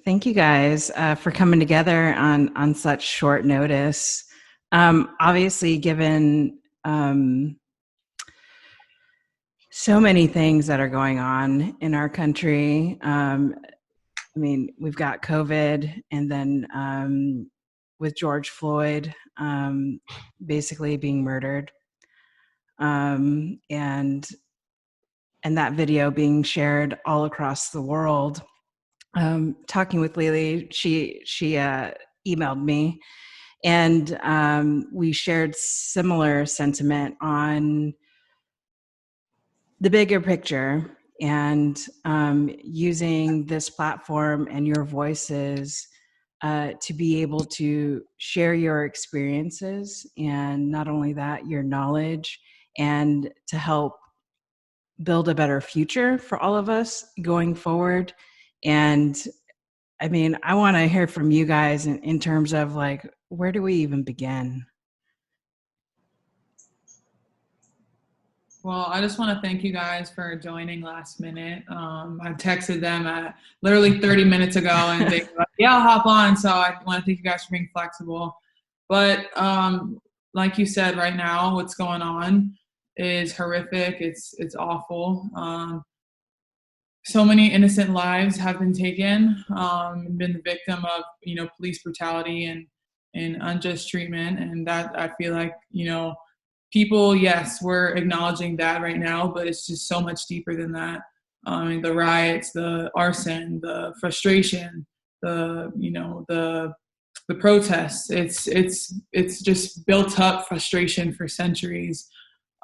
Thank you guys for coming together on such short notice. Obviously, given so many things that are going on in our country, I mean, we've got COVID, and then with George Floyd basically being murdered, and that video being shared all across the world. Talking with Lily, she emailed me, and we shared similar sentiment on the bigger picture and using this platform and your voices to be able to share your experiences, and not only that, your knowledge, and to help build a better future for all of us going forward. And I mean, I want to hear from you guys in terms of like, where do we even begin? Well, I just want to thank you guys for joining last minute. I texted them at literally 30 minutes ago and they were like, yeah, I'll hop on. So I want to thank you guys for being flexible. But like you said, right now, what's going on is horrific. It's awful. So many innocent lives have been taken, been the victim of, police brutality and unjust treatment. And that, I feel like, people, yes, we're acknowledging that right now, but it's just so much deeper than that. The riots, the arson, the frustration, the protests. It's just built up frustration for centuries.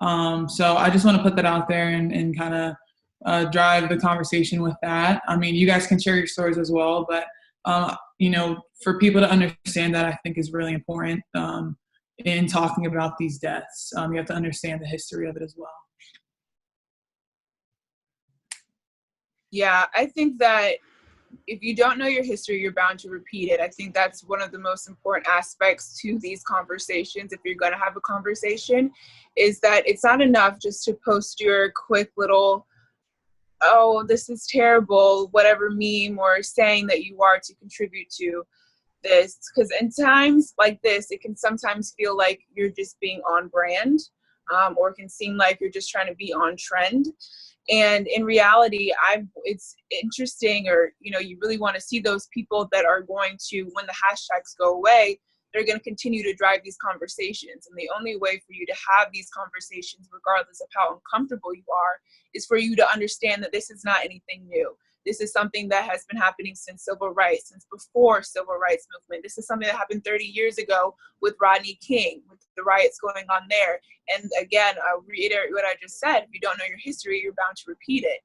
So I just want to put that out there and kind of drive the conversation with that. I mean, you guys can share your stories as well, but for people to understand that, I think is really important. In talking about these deaths, you have to understand the history of it as well. Yeah, I think that if you don't know your history, you're bound to repeat it. I think that's one of the most important aspects to these conversations, if you're going to have a conversation, is that it's not enough just to post your quick little, oh, this is terrible, whatever meme or saying that you are to contribute to this, because in times like this, it can sometimes feel like you're just being on brand, or it can seem like you're just trying to be on trend. And in reality, it's interesting, or you really want to see those people that are going to, when the hashtags go away, they're going to continue to drive these conversations. And the only way for you to have these conversations, regardless of how uncomfortable you are, is for you to understand that this is not anything new. This is something that has been happening since civil rights, since before civil rights movement. This is something that happened 30 years ago with Rodney King, with the riots going on there. And again, I'll reiterate what I just said. If you don't know your history, you're bound to repeat it.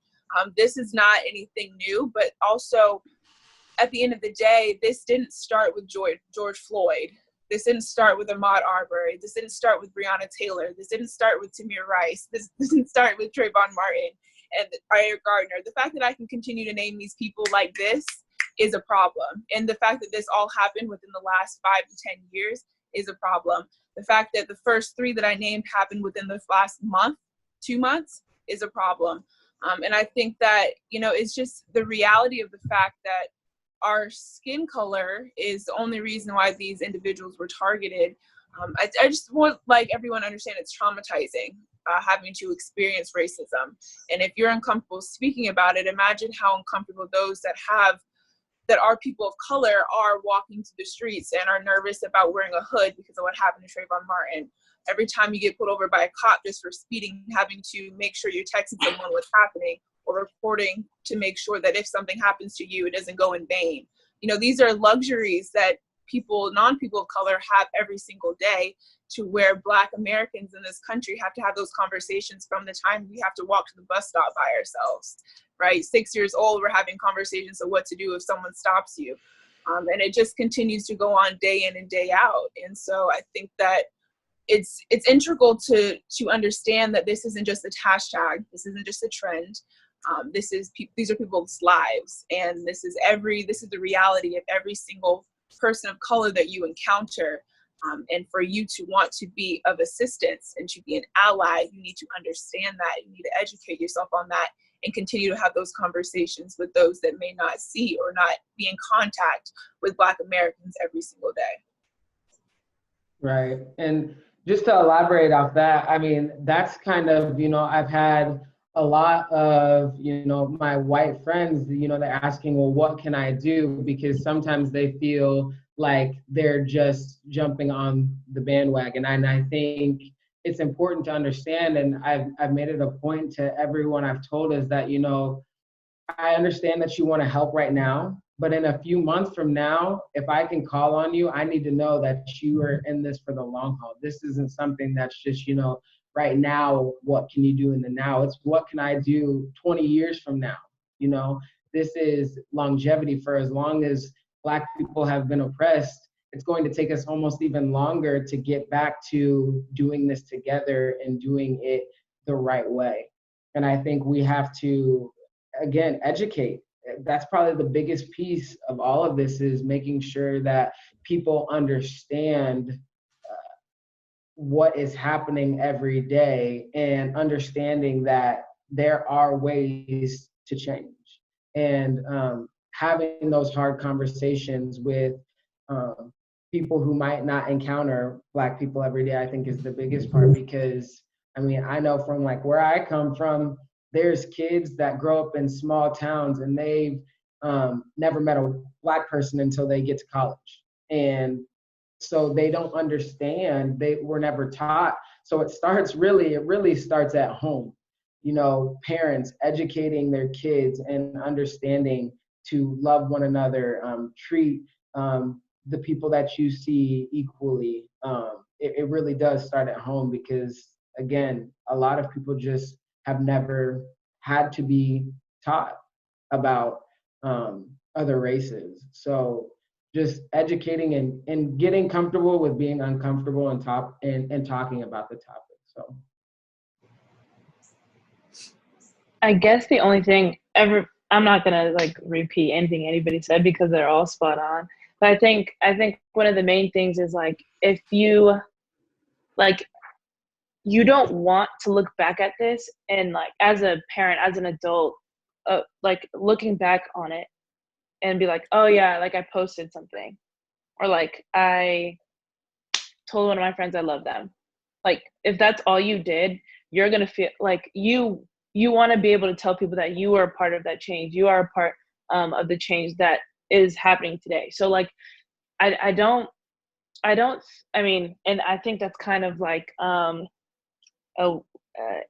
This is not anything new, but also at the end of the day, this didn't start with George Floyd. This didn't start with Ahmaud Arbery. This didn't start with Breonna Taylor. This didn't start with Tamir Rice. This didn't start with Trayvon Martin and Ira Gardner. The fact that I can continue to name these people like this is a problem. And the fact that this all happened within the last 5 to 10 years is a problem. The fact that the first 3 that I named happened within the last month, 2 months, is a problem. And I think that, it's just the reality of the fact that our skin color is the only reason why these individuals were targeted. I just want everyone to understand it's traumatizing. Having to experience racism. And if you're uncomfortable speaking about it, imagine how uncomfortable those that are people of color are walking to the streets and are nervous about wearing a hood because of what happened to Trayvon Martin. Every time you get pulled over by a cop just for speeding, having to make sure you're texting someone what's happening or reporting to make sure that if something happens to you, it doesn't go in vain. These are luxuries that non-people of color have every single day, to where Black Americans in this country have to have those conversations from the time we have to walk to the bus stop by ourselves, right? 6 years old, we're having conversations of what to do if someone stops you. And it just continues to go on day in and day out. And so I think that it's integral to understand that this isn't just a hashtag. This isn't just a trend. These are people's lives. And this is the reality of every single person of color that you encounter. And for you to want to be of assistance and to be an ally, you need to understand that. You need to educate yourself on that and continue to have those conversations with those that may not see or not be in contact with Black Americans every single day. Right. And just to elaborate off that, I mean, that's kind of, I've had a lot of, my white friends, they're asking, well, what can I do? Because sometimes they feel like they're just jumping on the bandwagon. And I think it's important to understand, and I've made it a point to everyone I've told, is that, I understand that you want to help right now, but in a few months from now, if I can call on you, I need to know that you are in this for the long haul. This isn't something that's just, right now, what can you do in the now? It's what can I do 20 years from now? This is longevity. For as long as Black people have been oppressed, it's going to take us almost even longer to get back to doing this together and doing it the right way. And I think we have to, again, educate. That's probably the biggest piece of all of this, is making sure that people understand what is happening every day, and understanding that there are ways to change. And having those hard conversations with people who might not encounter Black people every day, I think is the biggest part. Because, I mean, I know from like where I come from, there's kids that grow up in small towns and they've never met a Black person until they get to college. And so they don't understand, they were never taught. So it really starts at home. Parents educating their kids and understanding to love one another, treat the people that you see equally. It really does start at home, because, again, a lot of people just have never had to be taught about other races. So just educating and getting comfortable with being uncomfortable and talking about the topic. So I guess the only thing I'm not gonna repeat anything anybody said, because they're all spot on. But I think one of the main things is, if you you don't want to look back at this and as a parent, as an adult, looking back on it and be like, oh yeah, I posted something, or I told one of my friends I love them. If that's all you did, you're gonna feel like you want to be able to tell people that you are a part of that change. You are a part of the change that is happening today. So I mean, and I think that's kind of an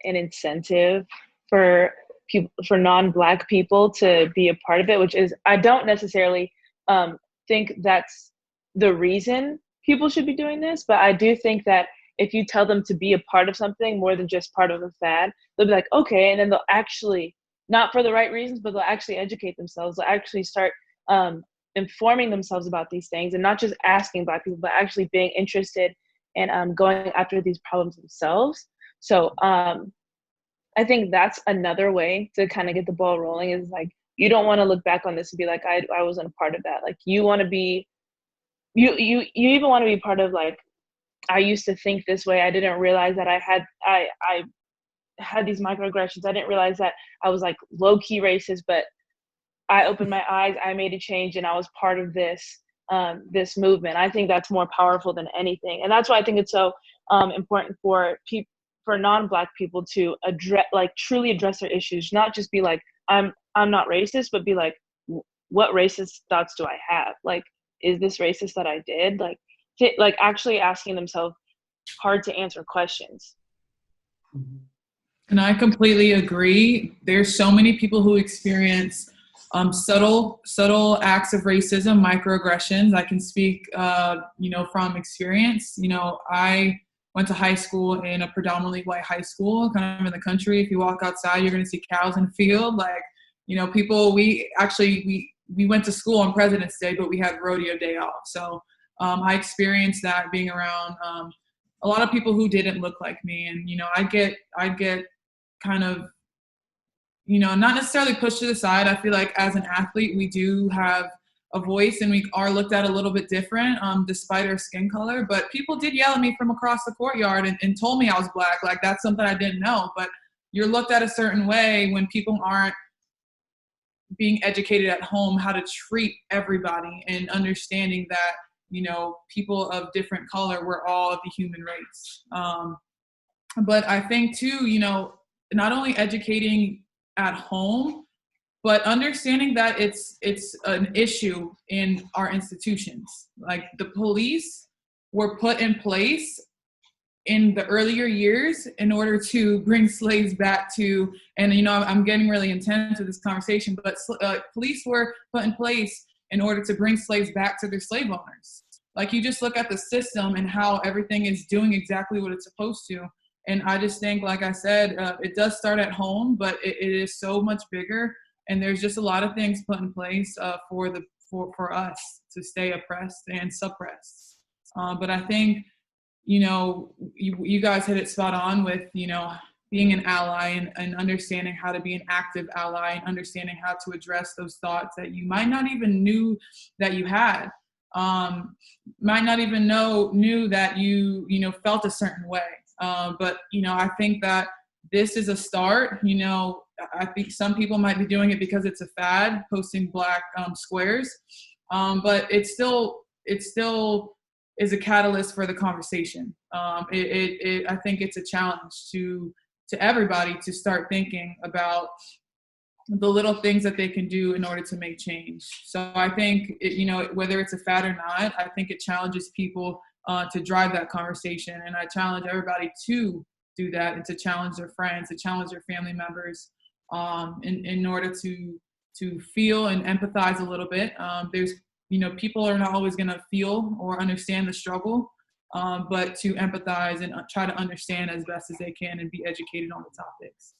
incentive for people, for non-Black people, to be a part of it, which is, I don't necessarily think that's the reason people should be doing this, but I do think that if you tell them to be a part of something more than just part of a fad, they'll be like, okay, and then they'll actually, not for the right reasons, but they'll actually educate themselves. They'll actually start informing themselves about these things, and not just asking Black people, but actually being interested and going after these problems themselves. So I think that's another way to kind of get the ball rolling, is you don't want to look back on this and be like, I wasn't a part of that. You want to be, you even want to be part of I used to think this way. I didn't realize that I had these microaggressions. I didn't realize that I was low-key racist, but I opened my eyes, I made a change, and I was part of this movement. I think that's more powerful than anything. And that's why I think it's so important for non-Black people to address, truly address their issues, not just be I'm not racist, but be what racist thoughts do I have? Is this racist that I did? Actually asking themselves hard to answer questions. And I completely agree. There's so many people who experience subtle acts of racism, microaggressions. I can speak, from experience. I went to high school in a predominantly white high school, kind of in the country. If you walk outside, you're going to see cows in the field. People, we went to school on President's Day, but we had rodeo day off. So I experienced that being around a lot of people who didn't look like me. And, I'd get kind of, not necessarily pushed to the side. I feel like as an athlete, we do have a voice and we are looked at a little bit different despite our skin color. But people did yell at me from across the courtyard and told me I was Black. That's something I didn't know. But you're looked at a certain way when people aren't being educated at home how to treat everybody, and understanding that, you know, people of different color, we're all the human race. But I think too, you know, not only educating at home, but understanding that it's an issue in our institutions. Like, the police were put in place in the earlier years in order to bring slaves back to, and you know, I'm getting really intense with this conversation, but police were put in place in order to bring slaves back to their slave owners. Like, you just look at the system and how everything is doing exactly what it's supposed to. And I just think, like I said, it does start at home, but it is so much bigger. And there's just a lot of things put in place for us to stay oppressed and suppressed. But I think, you know, you guys hit it spot on with, you know, being an ally and understanding how to be an active ally, and understanding how to address those thoughts that you might not even knew that you had, might not even knew that you know, felt a certain way. But, you know, I think that this is a start. You know, I think some people might be doing it because it's a fad, posting black squares, but it still is a catalyst for the conversation. I think it's a challenge to everybody to start thinking about the little things that they can do in order to make change. So I think, you know, whether it's a fad or not, I think it challenges people to drive that conversation. And I challenge everybody to do that, and to challenge their friends, to challenge their family members, in order to feel and empathize a little bit. There's, you know, people are not always going to feel or understand the struggle, but to empathize and try to understand as best as they can and be educated on the topics.